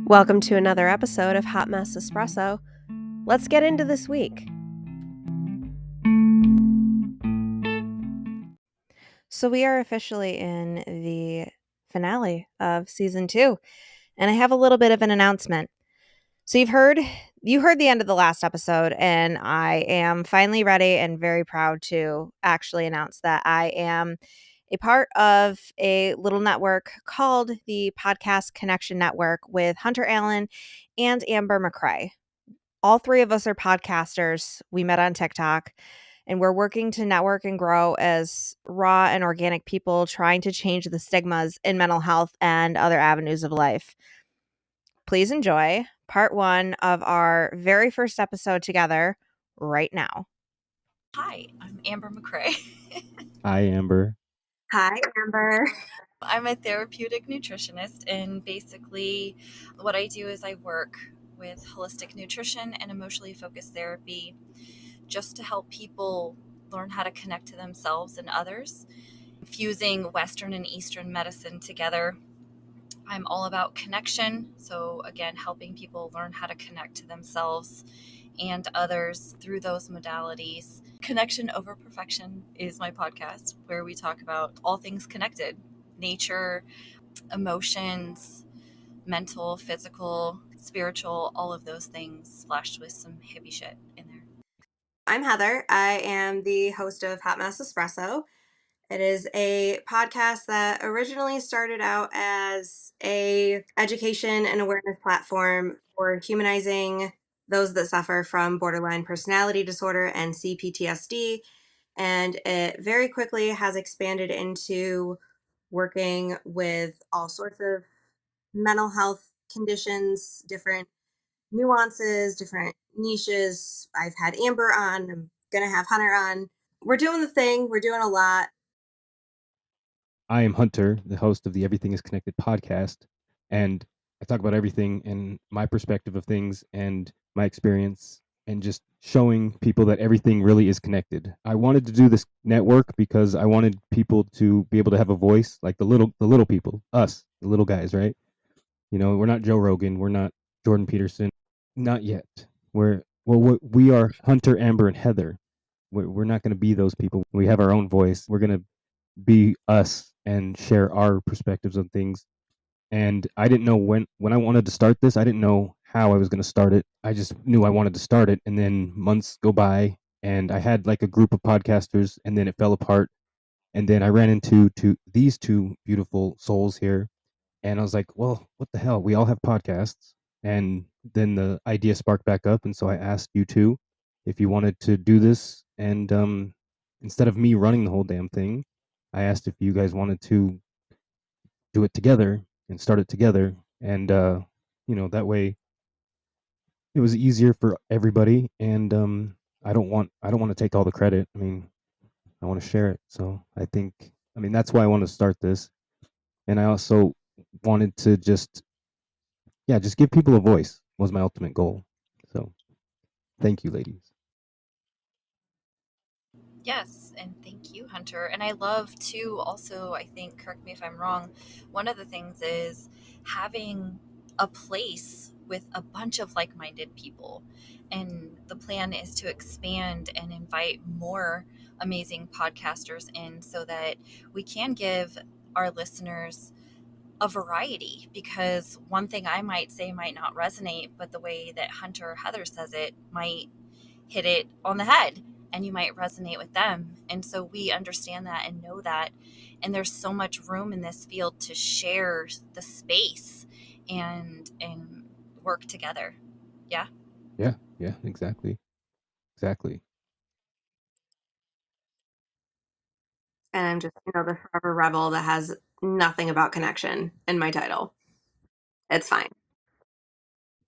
Welcome to another episode of Hot Mess Espresso. Let's get into this week. So we are officially in the finale of season 2, and I have a little bit of an announcement. So you heard the end of the last episode, and I am finally ready and very proud to actually announce that I am a part of a little network called the Podcast Connection Network with Hunter Allen and Amber McCrea. All three of us are podcasters. We met on TikTok, and we're working to network and grow as raw and organic people trying to change the stigmas in mental health and other avenues of life. Please enjoy part 1 of our very first episode together right now. Hi, I'm Amber McCrea. Hi, Amber. Hi, Amber. I'm a therapeutic nutritionist, and basically what I do is I work with holistic nutrition and emotionally focused therapy just to help people learn how to connect to themselves and others. Fusing Western and Eastern medicine together, I'm all about connection. So again, helping people learn how to connect to themselves and others through those modalities. Connection Over Perfection is my podcast where we talk about all things connected: nature, emotions, mental, physical, spiritual, all of those things splashed with some hippie shit in there. I'm Heather. I am the host of Hot Mess Espresso. It is a podcast that originally started out as a education and awareness platform for humanizing those that suffer from borderline personality disorder and CPTSD, and it very quickly has expanded into working with all sorts of mental health conditions, different nuances, different niches. I've had Amber on. I'm going to have Hunter on. We're doing the thing. We're doing a lot. I am Hunter, the host of the Everything is Connected podcast, and I talk about everything and my perspective of things and my experience and just showing people that everything really is connected. I wanted to do this network because I wanted people to be able to have a voice, like the little people, us, the little guys, right? You know, we're not Joe Rogan, we're not Jordan Peterson, not yet. We are Hunter, Amber, and Heather. We're not going to be those people. We have our own voice. We're going to be us and share our perspectives on things. And I didn't know when I wanted to start this. I didn't know how I was going to start it. I just knew I wanted to start it, and then months go by, and I had like a group of podcasters, and then it fell apart. And then I ran into these two beautiful souls here, and I was like, well, what the hell? We all have podcasts. And then the idea sparked back up, and so I asked you two if you wanted to do this. And instead of me running the whole damn thing, I asked if you guys wanted to do it together and start it together. And that way it was easier for everybody. And I don't want to take all the credit. I mean, I want to share it. So that's why I want to start this. And I also wanted to just give people a voice was my ultimate goal. So thank you, ladies. Yes, and thank you, Hunter. And I love too, also, I think, correct me if I'm wrong, one of the things is having a place with a bunch of like minded people. And the plan is to expand and invite more amazing podcasters in so that we can give our listeners a variety, because one thing I might say might not resonate, but the way that Hunter or Heather says it might hit it on the head and you might resonate with them. And so we understand that and know that. And there's so much room in this field to share the space and work together. Yeah. Yeah, exactly. And I'm just, the forever rebel that has nothing about connection in my title. It's fine.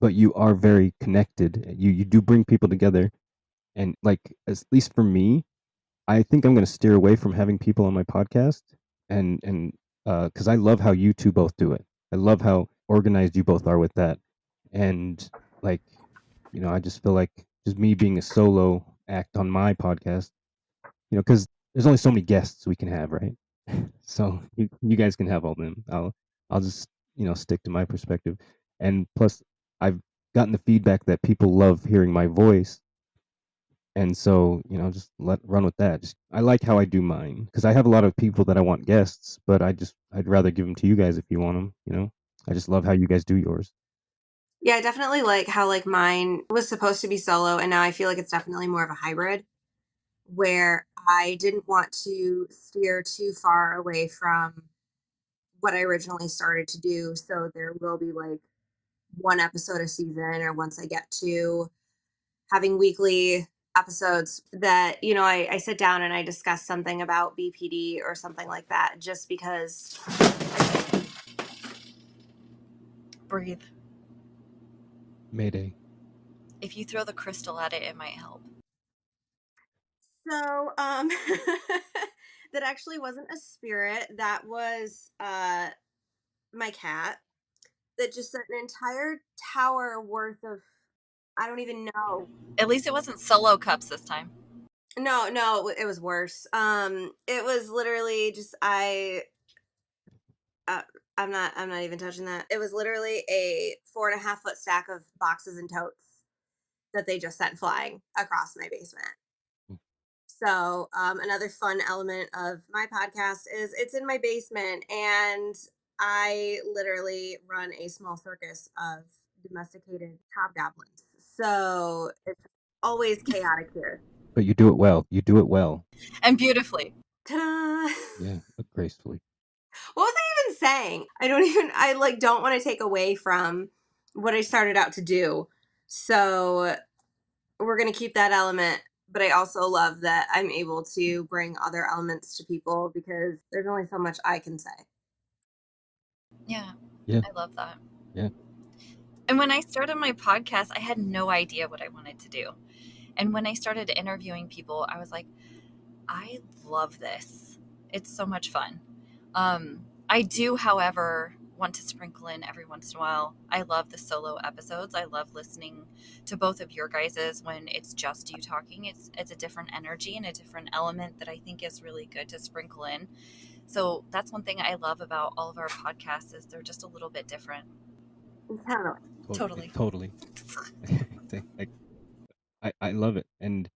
But you are very connected. You do bring people together, and like at least for me, I think I'm going to steer away from having people on my podcast, and because I love how you two both do it. I love how organized you both are with that, and like, I just feel like just me being a solo act on my podcast, because there's only so many guests we can have, right? So you guys can have all them. I'll just stick to my perspective. And plus, I've gotten the feedback that people love hearing my voice, and so just let run with that. Just, I like how I do mine because I have a lot of people that I want guests, but I'd rather give them to you guys if you want them. I just love how you guys do yours. Yeah, I definitely like how like mine was supposed to be solo and now I feel like it's definitely more of a hybrid where I didn't want to steer too far away from what I originally started to do. So there will be like one episode a season, or once I get to having weekly episodes that, I sit down and I discuss something about BPD or something like that, just because. Breathe. Mayday. If you throw the crystal at it, it might help. So, that actually wasn't a spirit. That was my cat that just sent an entire tower worth of, I don't even know. At least it wasn't solo cups this time. No, no, it was worse. It was literally just uh, I'm not even touching that. It was literally a 4.5 foot stack of boxes and totes that they just sent flying across my basement. So, another fun element of my podcast is it's in my basement, and I literally run a small circus of domesticated hobgoblins. So, it's always chaotic here. But you do it well. You do it well. And beautifully. Ta-da! Yeah, but gracefully. What was I even saying? I like don't want to take away from what I started out to do. So, we're going to keep that element, but I also love that I'm able to bring other elements to people because there's only so much I can say. Yeah, Yeah, I love that. yeah. And when I started my podcast, I had no idea what I wanted to do. And when I started interviewing people, I was like, I love this. It's so much fun. I do, however, want to sprinkle in every once in a while. I love the solo episodes. I love listening to both of your guys's when it's just you talking. It's a different energy and a different element that I think is really good to sprinkle in. So that's one thing I love about all of our podcasts is they're just a little bit different. Totally, Totally. totally. Like, I love it, and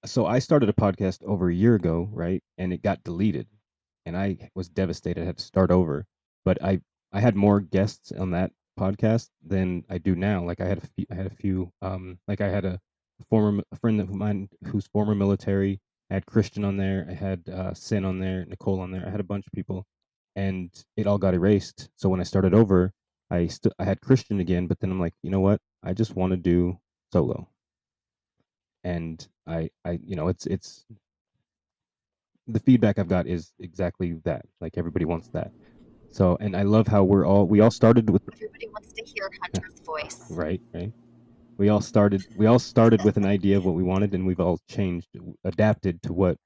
so I started a podcast over a year ago, right? And it got deleted, and I was devastated. I had to start over, but I had more guests on that podcast than I do now. Like I had a few, like I had a friend of mine who's former military. I had Christian on there. I had Sin on there, Nicole on there. I had a bunch of people, and it all got erased. So when I started over, I had Christian again, but then I'm like, you know what? I just want to do solo, and it's the feedback I've got is exactly that. Like everybody wants that. So, and I love how we all started with Everybody wants to hear Hunter's voice. right. We all started with an idea of what we wanted, and we've all changed, adapted to what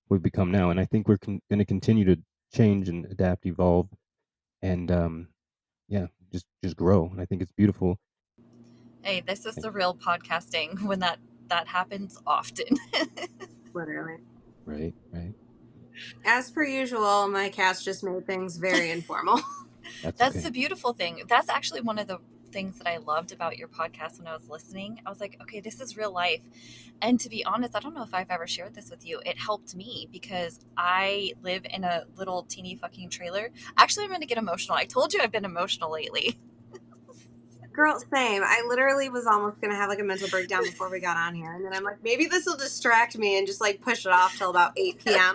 we've become now. And I think we're going to continue to change and adapt, evolve, and yeah, just grow. And I think it's beautiful. Hey, this is the real podcasting when that happens often. Literally. Right. As per usual, my cats just made things very informal. That's That's okay. the beautiful thing. That's actually one of the things that I loved about your podcast when I was listening. I was like, okay, this is real life. And to be honest, I don't know if I've ever shared this with you. It helped me because I live in a little teeny fucking trailer. Actually, I'm going to get emotional. I told you I've been emotional lately. Girl, same. I literally was almost going to have like a mental breakdown before we got on here. And then I'm like, maybe this will distract me and just like push it off till about 8 p.m.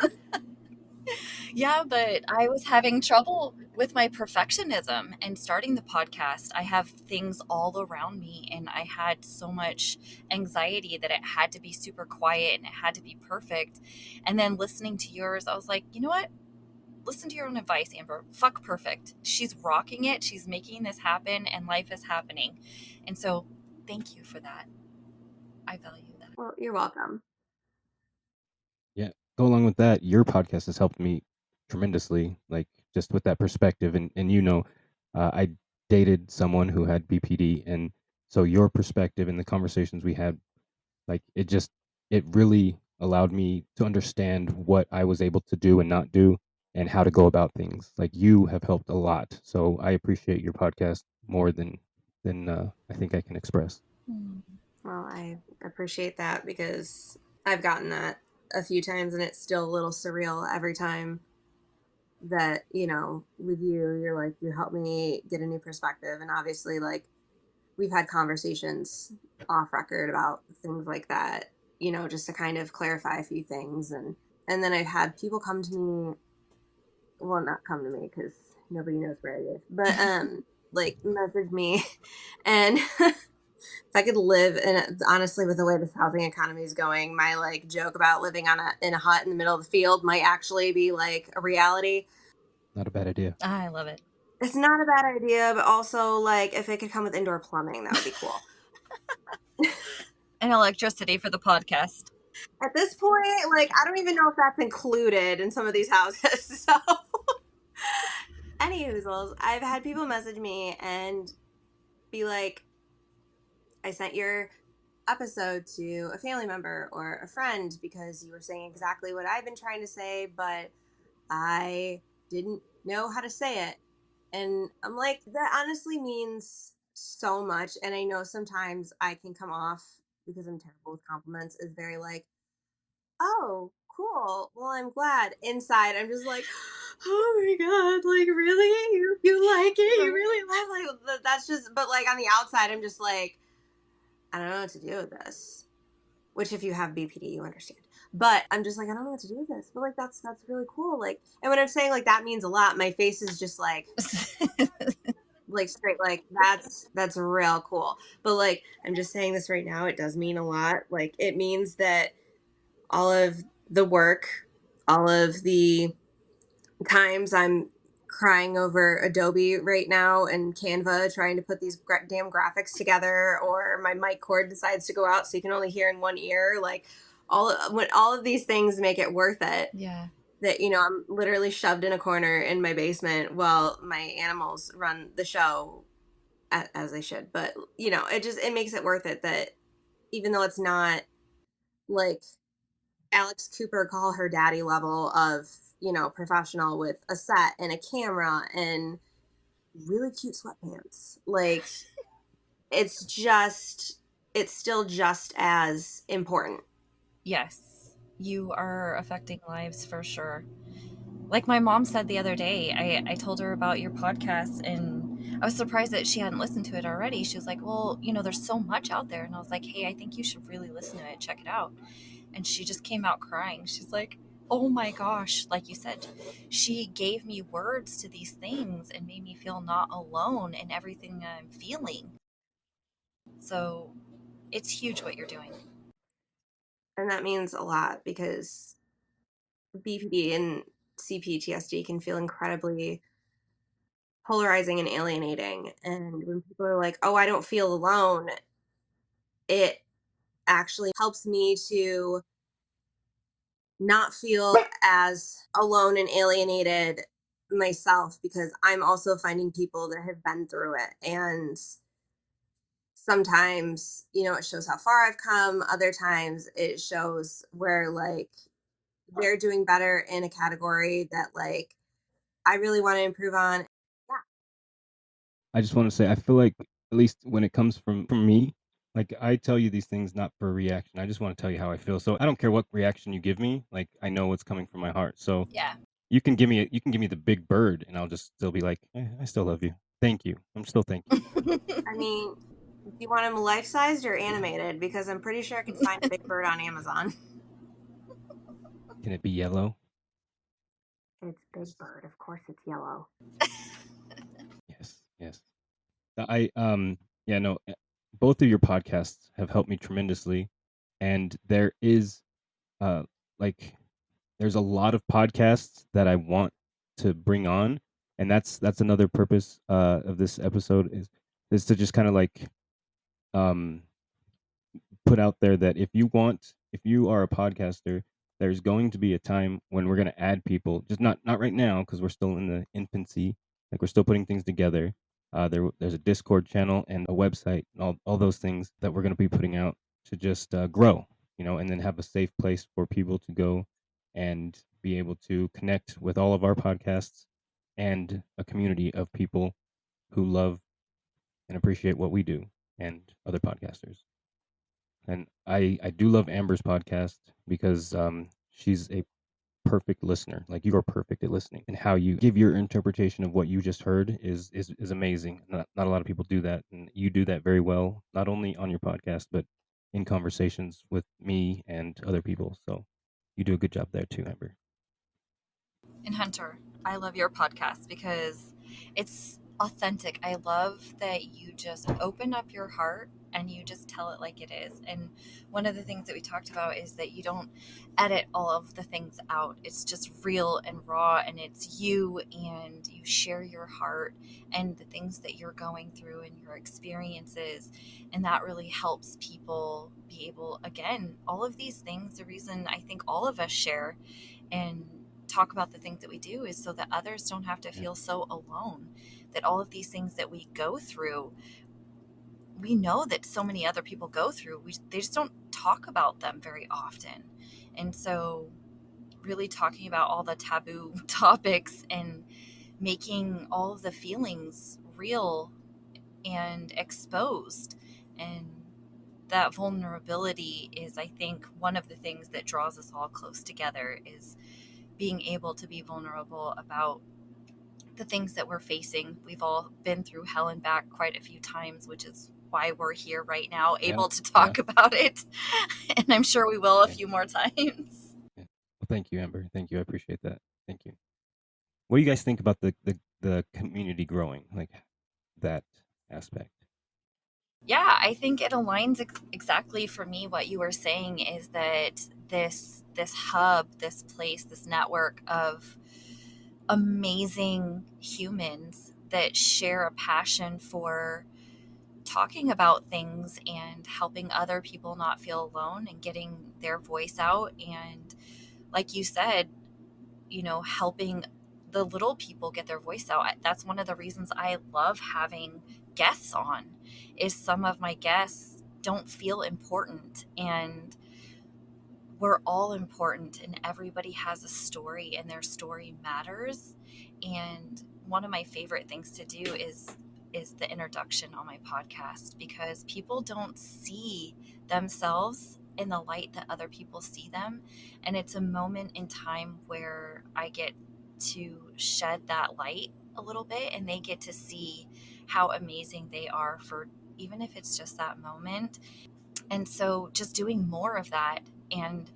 Yeah, but I was having trouble with my perfectionism and starting the podcast. I have things all around me, and I had so much anxiety that it had to be super quiet and it had to be perfect. And then listening to yours, I was like, you know what? Listen to your own advice, Amber. Fuck perfect. She's rocking it. She's making this happen, and life is happening. And so, thank you for that. I value that. Well, you're welcome. Yeah. Go along with that, your podcast has helped me tremendously, like just with that perspective. And I dated someone who had BPD, and so your perspective and the conversations we had, like it really allowed me to understand what I was able to do and not do, and how to go about things. Like you have helped a lot, so I appreciate your podcast more than I think I can express. Hmm. Well, I appreciate that because I've gotten that a few times and it's still a little surreal every time that, with you're like, you help me get a new perspective. And obviously, like, we've had conversations off record about things like that, just to kind of clarify a few things. And then I've had people come to me, well, not come to me because nobody knows where I live, but, like, message me and if I could live in honestly with the way this housing economy is going, my like joke about living in a hut in the middle of the field might actually be like a reality. Not a bad idea. I love it. It's not a bad idea, but also like if it could come with indoor plumbing, that would be cool. And electricity for the podcast. At this point, like I don't even know if that's included in some of these houses. So, anywhoozles, I've had people message me and be like, "I sent your episode to a family member or a friend because you were saying exactly what I've been trying to say, but I didn't know how to say it." And I'm like, that honestly means so much. And I know sometimes I can come off because I'm terrible with compliments is very like, oh, cool. Well, I'm glad. Inside, I'm just like, oh my God, like, really? You like it? You really love like that's just, but like on the outside, I'm just like, I don't know what to do with this. Which if you have BPD, you understand. But I'm just like, I don't know what to do with this. But like that's really cool. Like, and when I'm saying like that means a lot, my face is just like straight like that's real cool. But like I'm just saying this right now, it does mean a lot. Like it means that all of the work, all of the times I'm crying over Adobe right now and Canva trying to put these damn graphics together, or my mic cord decides to go out so you can only hear in one ear. Like when all of these things make it worth it. Yeah. That I'm literally shoved in a corner in my basement while my animals run the show as they should. But it makes it worth it that even though it's not like Alex Cooper call her daddy level of professional with a set and a camera and really cute sweatpants. Like it's still just as important. Yes. You are affecting lives for sure. Like my mom said the other day, I told her about your podcast and I was surprised that she hadn't listened to it already. She was like, well, there's so much out there. And I was like, hey, I think you should really listen to it, check it out. And she just came out crying. She's like, oh my gosh, like you said, she gave me words to these things and made me feel not alone in everything I'm feeling. So it's huge what you're doing. And that means a lot because BPD and CPTSD can feel incredibly polarizing and alienating. And when people are like, oh, I don't feel alone, it actually helps me to not feel as alone and alienated myself because I'm also finding people that have been through it. And sometimes, it shows how far I've come. Other times it shows where like they're doing better in a category that like I really want to improve on. Yeah. I just want to say I feel like at least when it comes from me, like I tell you these things not for a reaction. I just want to tell you how I feel. So I don't care what reaction you give me. Like I know what's coming from my heart. So Yeah. you can give me the big bird, and I'll just still be like, I still love you. Thank you. I'm still thanking you. I mean, do you want them life sized or animated? Because I'm pretty sure I can find a big bird on Amazon. Can it be yellow? It's Big Bird. Of course it's yellow. Yes. Yes. Yeah, no, both of your podcasts have helped me tremendously, and there is uh like there's a lot of podcasts that I want to bring on, and that's another purpose of this episode is to just kind of like um put out there that if you are a podcaster, there's going to be a time when we're going to add people, just not right now because we're still in the infancy, like we're still putting things together. There's a Discord channel and a website and all those things that we're going to be putting out to just grow, and then have a safe place for people to go and be able to connect with all of our podcasts and a community of people who love and appreciate what we do and other podcasters. And I do love Amber's podcast because she's a perfect listener. Like, you are perfect at listening, and how you give your interpretation of what you just heard is amazing. Not a lot of people do that, and you do that very well, not only on your podcast but in conversations with me and other people. So you do a good job there too, Amber. And Hunter, I love your podcast because it's authentic. I love that you just open up your heart and you just tell it like it is. And one of the things that we talked about is that you don't edit all of the things out. It's just real and raw, and it's you, and you share your heart and the things that you're going through and your experiences. And that really helps people be able, again, all of these things, the reason I think all of us share and talk about the things that we do is so that others don't have to Yeah. feel so alone, that all of these things that we go through, we know that so many other people go through, they just don't talk about them very often. And so really talking about all the taboo topics and making all of the feelings real and exposed, and that vulnerability is, I think, one of the things that draws us all close together, is being able to be vulnerable about the things that we're facing. We've all been through hell and back quite a few times, which is why we're here right now, Yeah. able to talk about it. And I'm sure we will a Yeah. few more times. Yeah. Well, thank you, Amber. Thank you. I appreciate that. Thank you. What do you guys think about the community growing, like that aspect? Yeah, I think it aligns exactly for me. What you were saying is that this hub, this place, this network of amazing humans that share a passion for talking about things and helping other people not feel alone and getting their voice out. And like you said, helping the little people get their voice out. That's one of the reasons I love having guests on, is some of my guests don't feel important, and we're all important, and everybody has a story, and their story matters. And one of my favorite things to do is the introduction on my podcast, because people don't see themselves in the light that other people see them. And it's a moment in time where I get to shed that light a little bit, and they get to see how amazing they are, for even if it's just that moment. And so just doing more of that. And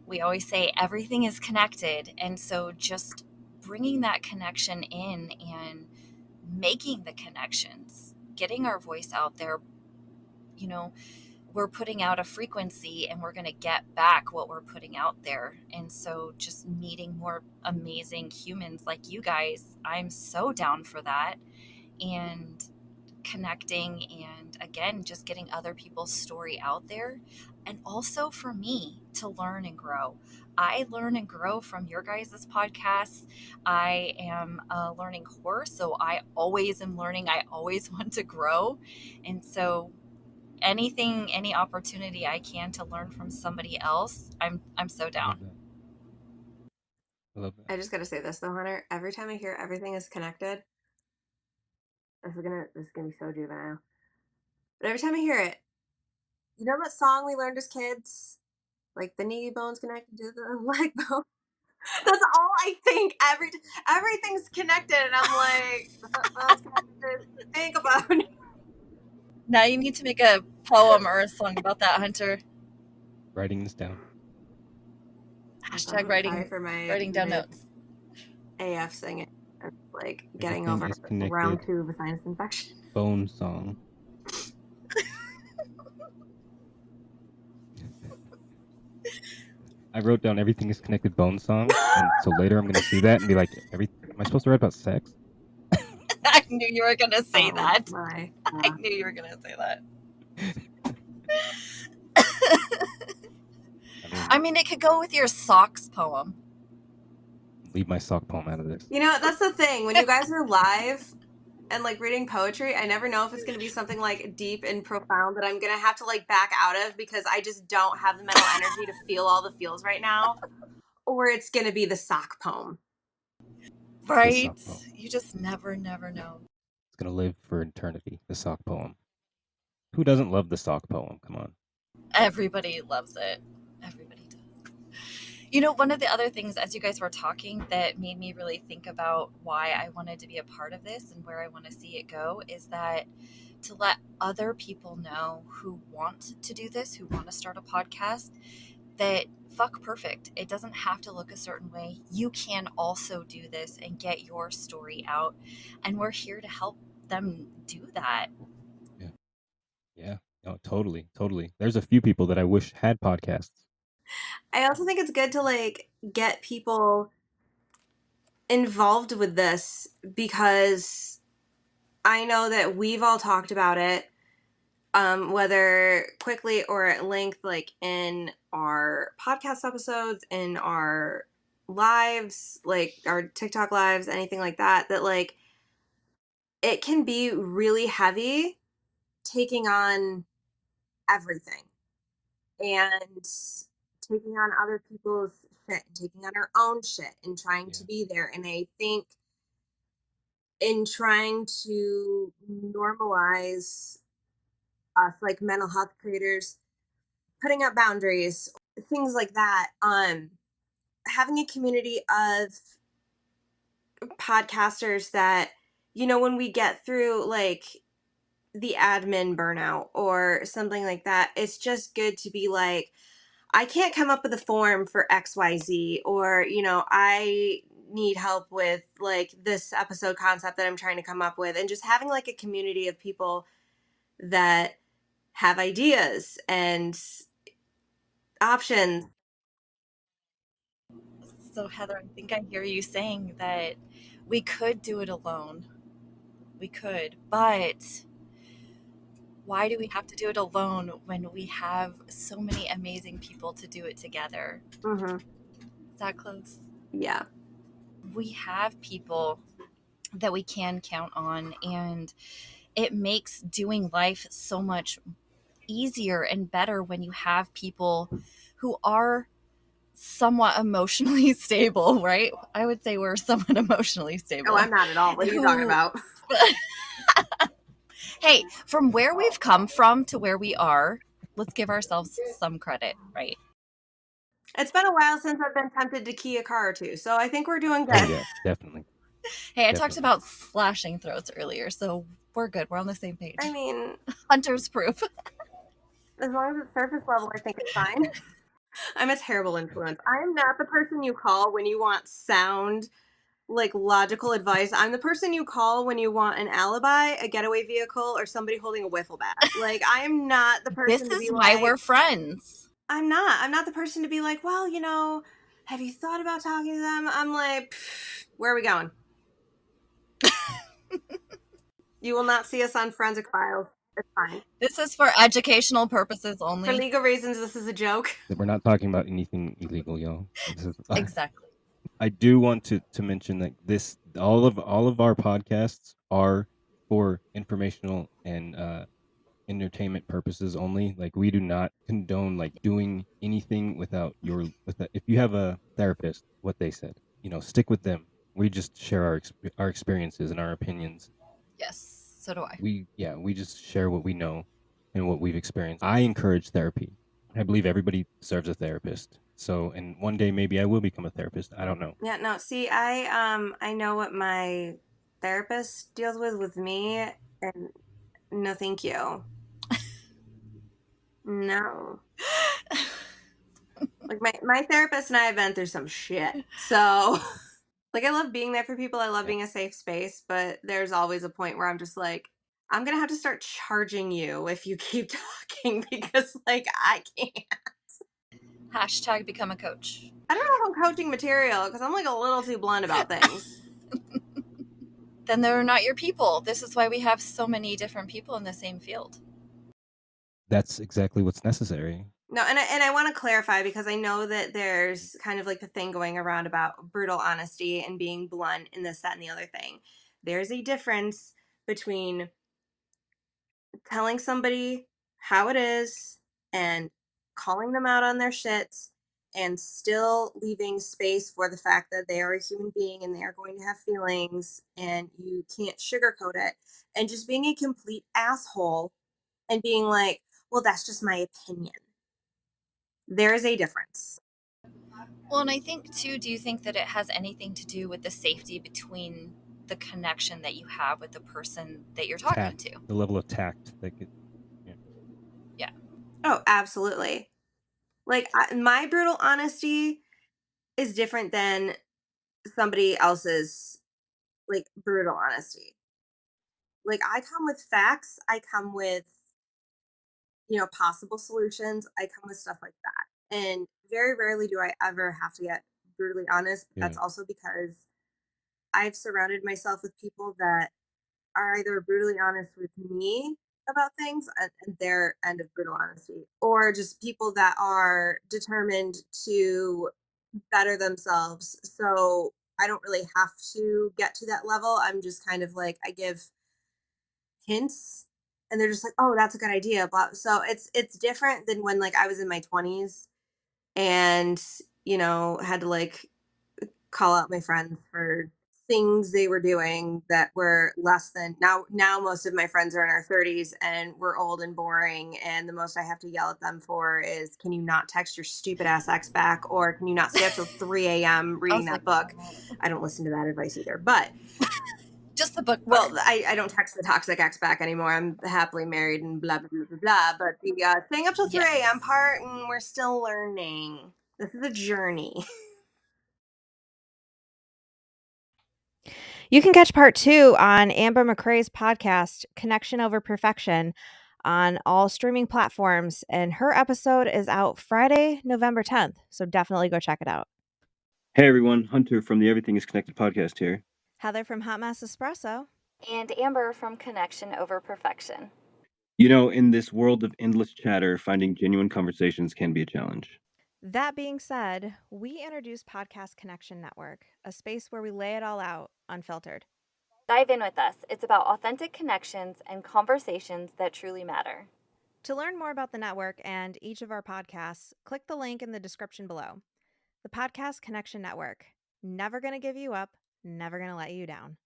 we always say everything is connected, and so just bringing that connection in and making the connections, getting our voice out there. We're putting out a frequency, and we're going to get back what we're putting out there. And so just meeting more amazing humans like you guys, I'm so down for that. And connecting, and again, just getting other people's story out there. And also for me to learn and grow. I learn and grow from your guys' podcasts. I am a learning horse, so I always am learning. I always want to grow. And so any opportunity I can to learn from somebody else, I'm so I down. love that. I love that. I just gotta say this though, Hunter. Every time I hear everything is connected, this is gonna be so juvenile. But every time I hear it, you know that song we learned as kids? Like the knee bone's connected to the leg bone. That's all I think. Everything's connected, and I'm like, the foot bone's connected to the ankle bone. Now you need to make a poem or a song about that, Hunter. Writing this down. Hashtag Sorry for my writing down mid notes. AF singing. I'm like getting Everything over is connected. round 2 of a sinus infection. Bone song. I wrote down everything is connected bone song, and so later I'm gonna see that and be like, am I supposed to write about sex? I knew you were going to say that. My, I knew you were going to say that. I mean, it could go with your socks poem. Leave my sock poem out of this. You know, that's the thing. When you guys are live and like reading poetry, I never know if it's going to be something like deep and profound that I'm going to have to like back out of, because I just don't have the mental energy to feel all the feels right now. or it's going to be the sock poem. The Right? sock poem. You just never know. It's gonna live for eternity. The sock poem. Who doesn't love the sock poem? Come on. Everybody loves it. Everybody does. You know, one of the other things as you guys were talking that made me really think about why I wanted to be a part of this and where I want to see it go is that to let other people know who want to do this, who want to start a podcast, that fuck perfect. It doesn't have to look a certain way. You can also do this and get your story out. And we're here to help them do that. Yeah. Yeah. No, totally. Totally. There's a few people that I wish had podcasts. I also think it's good to like get people involved with this because I know that we've all talked about it, whether quickly or at length, like in our podcast episodes, in our lives, like our TikTok lives, anything like that, that like it can be really heavy taking on everything and taking on other people's shit and taking on our own shit and trying Yeah. to be there. And I think in trying to normalize us like mental health creators, putting up boundaries, things like that, having a community of podcasters that, you know, when we get through like the admin burnout or something like that, it's just good to be like, I can't come up with a form for XYZ, or, you know, I need help with like this episode concept that I'm trying to come up with. And just having like a community of people that have ideas and options. So, Heather, I think I hear you saying that we could do it alone. We could, but why do we have to do it alone when we have so many amazing people to do it together? Mm-hmm. Is that close? Yeah. We have people that we can count on, and it makes doing life so much easier and better when you have people who are somewhat emotionally stable, right? I would say we're somewhat emotionally Oh, stable. I'm not at all. What are you talking Who, about? hey, from where we've come from to where we are, let's give ourselves some credit, right? It's been a while since I've been tempted to key a car or two, so I think we're doing Oh good. yeah, definitely. Hey, I talked Definitely. about slashing throats earlier, so we're good. We're on the same page. I mean, Hunter's proof. as long as it's surface level, I think it's fine. I'm a terrible influence. I am not the person you call when you want sound, like logical advice. I'm the person you call when you want an alibi, a getaway vehicle, or somebody holding a wiffle bat. Like, I am not the This person to be is why we're like, friends. I'm not. I'm not the person to be like, well, you know, have you thought about talking to them? I'm like, where are we going? You will not see us on Forensic Files. It's fine. This is for educational purposes For only. legal reasons, this is a joke. We're not talking about anything illegal, y'all. This is, Exactly. I do want to mention that this all of our podcasts are for informational and entertainment purposes only. Like we do not condone like doing anything without your with that. If you have a therapist, what they said, stick with them. We just share our experiences and our opinions. Yes, so do I. We just share what we know and what we've experienced. I encourage therapy. I believe everybody deserves a therapist. So, and one day maybe I will become a therapist. I don't know. Yeah, no, see, I know what my therapist deals with me, and no thank you. No. Like my therapist and I have been through some shit. So like I love being there for people. I love Yeah. being a safe space, but there's always a point where I'm just like, I'm gonna have to start charging you if you keep talking because like I can't. Hashtag become a coach. I don't know if I'm coaching material because I'm like a little too blunt about things. Then they're not your people. This is why we have so many different people in the same field. That's exactly what's necessary. No, and I want to clarify because I know that there's kind of like the thing going around about brutal honesty and being blunt and this, that, and the other thing. There's a difference between telling somebody how it is and calling them out on their shits and still leaving space for the fact that they are a human being and they are going to have feelings and you can't sugarcoat it, and just being a complete asshole and being like, well, that's just my opinion. There is a difference. Well, and I think too, do you think that it has anything to do with the safety between the connection that you have with the person that you're talking Tact, to? the level of tact that could, yeah. Yeah. Oh, absolutely. Like, my brutal honesty is different than somebody else's, like, brutal honesty. Like, I come with facts, I come with, possible solutions, I come with stuff like that. And very rarely do I ever have to get brutally honest. But Yeah. that's also because I've surrounded myself with people that are either brutally honest with me about things and their end of brutal honesty, or just people that are determined to better themselves. So I don't really have to get to that level. I'm just kind of like, I give hints and they're just like, oh, that's a good idea. Blah. So it's different than when like I was in my 20s and had to like call out my friends for things they were doing that were less than. Now most of my friends are in our 30s and we're old and boring, and the most I have to yell at them for is, can you not text your stupid ass ex back, or can you not stay up till 3 a.m. I reading was like, that book? oh, I don't listen to that advice either, but just the book well, part. I don't text the toxic ex back anymore. I'm happily married and blah blah blah blah blah. But the staying up till 3 a.m. Yes. part, and we're still learning. This is a journey. You can catch part 2 on Amber McCrea's podcast, Connection Over Perfection, on all streaming platforms. And her episode is out Friday, November 10th. So definitely go check it out. Hey everyone, Hunter from the Everything is Connected podcast here. Heather from Hot Mess Espresso. And Amber from Connection Over Perfection. You know, in this world of endless chatter, finding genuine conversations can be a challenge. That being said, we introduced Podcast Connection Network, a space where we lay it all out unfiltered. Dive in with us. It's about authentic connections and conversations that truly matter. To learn more about the network and each of our podcasts, click the link in the description below. The Podcast Connection Network. Never going to give you up, never going to let you down.